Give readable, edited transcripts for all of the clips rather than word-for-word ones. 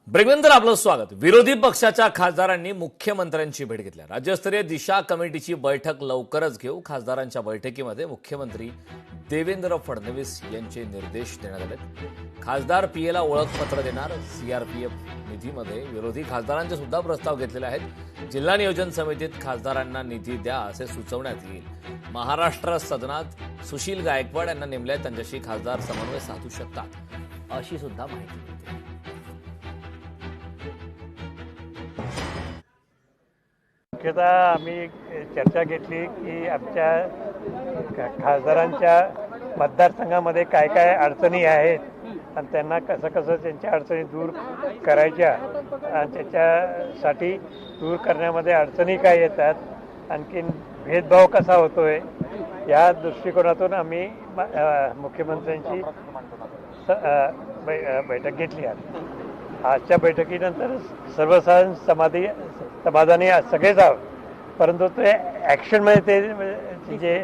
ब्रेकनंतर आपलं स्वागत। विरोधी पक्षाच्या खासदारांनी मुख्यमंत्र्यांची भेट घेतली। राज्यस्तरीय दिशा कमिटीची बैठक लवकरच घेऊ। खासदारांच्या बैठकीमध्ये मुख्यमंत्री देवेंद्र फडणवीस यांचे निर्देश देण्यात आले। खासदार पीएला ओळखपत्र देणार। सीआरपीएफ निधीमध्ये विरोधी खासदारांचे सुद्धा प्रस्ताव घेतलेले आहेत। जिल्हा नियोजन समितीत खासदारांना निधी द्या असे सुचवण्यात येईल। महाराष्ट्र सदनात सुशील गायकवाड यांना नेमले, त्यांच्याशी खासदार समन्वय साधू शकतात अशी सुद्धा माहिती मिळते। मुख्यतः आम्ही चर्चा घेतली की आमच्या खासदारांच्या मतदारसंघामध्ये काय काय अडचणी आहेत आणि त्यांना कसं कसं त्यांच्या अडचणी दूर करायच्या आणि त्याच्यासाठी दूर करण्यामध्ये अडचणी काय येतात, आणखीन भेदभाव कसा होतोय, या दृष्टिकोनातून आम्ही मुख्यमंत्र्यांची बैठक घेतली आहे। आजच्या बैठकीनंतर सर्वसाधारण समाधानी सगळेच आहोत, परंतु ते ॲक्शनमध्ये ते जे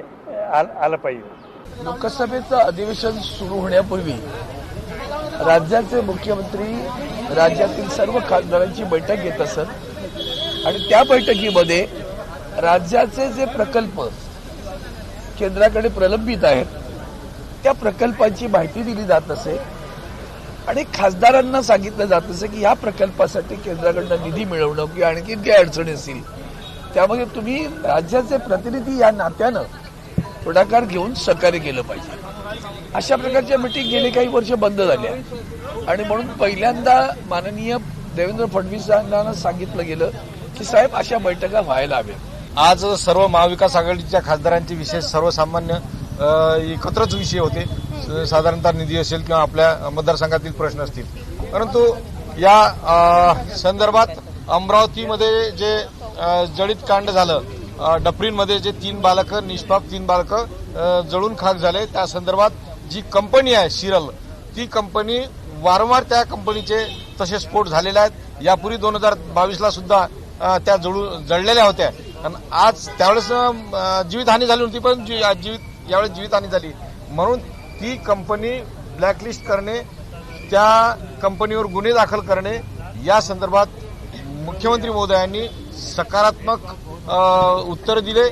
आलं पाहिजे। लोकसभेचं अधिवेशन सुरू होण्यापूर्वी राज्याचे मुख्यमंत्री राज्यातील सर्व खासदारांची बैठक घेत असत आणि त्या बैठकीमध्ये राज्याचे जे प्रकल्प केंद्राकडे प्रलंबित आहेत त्या प्रकल्पांची माहिती दिली जात असे आणि खासदारांना सांगितलं जात असे की या प्रकल्पासाठी केंद्राकडनं निधी मिळवणं किंवा आणखी काही अडचणी असतील त्यामध्ये तुम्ही राज्याचे प्रतिनिधी या नात्यानं पुढाकार घेऊन सहकार्य केलं पाहिजे। अशा प्रकारच्या मीटिंग गेली काही वर्ष बंद झाल्या आणि म्हणून पहिल्यांदा माननीय देवेंद्र फडणवीस यांना सांगितलं गेलं की साहेब अशा बैठका व्हायला हव्यात। आज सर्व महाविकास आघाडीच्या खासदारांचे विशेष सर्वसामान्य एकत्रच विषय होते, साधारणतः निधी असेल किंवा आपल्या मतदारसंघातील प्रश्न असतील। परंतु या संदर्भात अमरावतीमध्ये जे जळीत कांड झालं, डफरीनमध्ये जे 3 बालकं निष्पाप 3 बालकं जळून खाक झाले, त्या संदर्भात जी कंपनी आहे शिरल, ती कंपनी वारंवार त्या कंपनीचे तसे स्फोट झालेले आहेत। यापूर्वी 2022ला सुद्धा त्या जळलेल्या होत्या आणि आज त्यावेळेस जीवितहानी झाली होती, पण यावेळेस जीवितहानी झाली म्हणून ती कंपनी ब्लॅकलिस्ट करणे, त्या कंपनीवर गुन्हे दाखल करणे, या संदर्भात मुख्यमंत्री महोदयांनी सकारात्मक उत्तर दिले।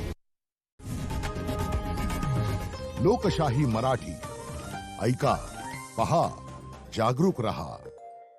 लोकशाही मराठी ऐका, पहा, जागरूक रहा।